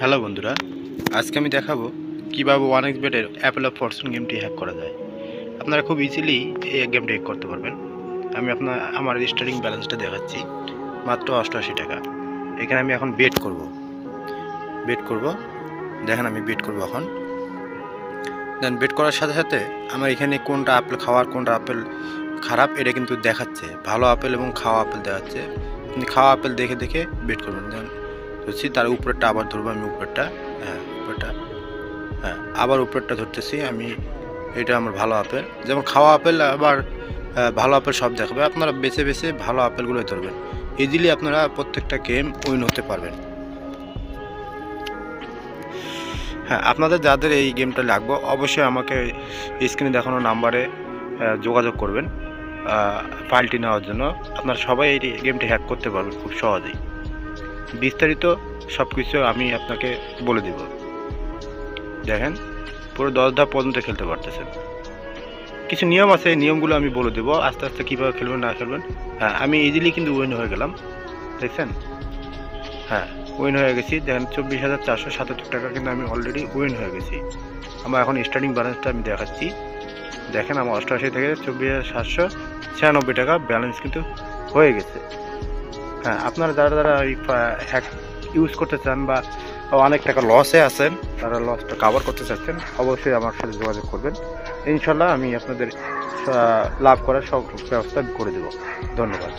Hello বন্ধুরা, আজকে আমি দেখাবো কিভাবে 1xBet-এর অ্যাপেল অফ ফরচুন গেমটি হ্যাক করা যায়। আপনারা খুব ইজিলি এই গেমটি হ্যাক করতে পারবেন। আমি আমার স্টার্টিং ব্যালেন্সটা দেখাচ্ছি, মাত্র 88 টাকা। এখানে আমি এখন বেট করব। দেখেন আমি বেট করব এখন। দেন বেট করার সাথে সাথে আমার এখানে কোনটা আপেল খাওয়ার কোনটা আপেল খারাপ এটা কিন্তু দেখাচ্ছে। ভালো আপেল এবং খাওয়া আপেল দেখাচ্ছে। আপনি খাওয়া আপেল দেখে দেখে বেট করবেন। দেন ধরছি তার উপরেরটা আবার ধরবো আমি উপরেরটা। হ্যাঁ, আবার উপরেরটা ধরতেছি আমি। এটা আমার ভালো আপেল, যেমন খাওয়া আপেল আবার ভালো আপেল সব দেখাবে। আপনারা বেছে বেছে ভালো আপেলগুলোই ধরবেন। ইজিলি আপনারা প্রত্যেকটা গেম উইন হতে পারবেন। হ্যাঁ, আপনাদের যাদের এই গেমটা লাগবে অবশ্যই আমাকে স্ক্রিনে দেখানো নাম্বারে যোগাযোগ করবেন ফাইলটি নেওয়ার জন্য। আপনারা সবাই এই গেমটি হ্যাক করতে পারবেন খুব সহজেই। বিস্তারিত সব কিছু আমি আপনাকে বলে দেব। দেখেন পুরো 10 ধাপ পর্যন্ত খেলতে পারতেছেন। কিছু নিয়ম আছে, এই নিয়মগুলো আমি বলে দেবো আস্তে আস্তে কীভাবে খেলবেন না খেলবেন। হ্যাঁ, আমি ইজিলি কিন্তু উইন হয়ে গেলাম, দেখছেন? হ্যাঁ, উইন হয়ে গেছি। দেখেন 24,477 টাকা কিন্তু আমি অলরেডি উইন হয়ে গেছি। আমার এখন স্টার্টিং ব্যালেন্সটা আমি দেখাচ্ছি। দেখেন আমার 88 থেকে 24,796 টাকা ব্যালেন্স কিন্তু হয়ে গেছে। হ্যাঁ, আপনারা যারা এই হ্যাক ইউজ করতে চান বা অনেক টাকা লসে আছেন, তারা লসটা কভার করতে চাচ্ছেন, অবশ্যই আমার সাথে যোগাযোগ করবেন। ইনশাল্লাহ আমি আপনাদের লাভ করার সব ব্যবস্থা করে দেব। ধন্যবাদ।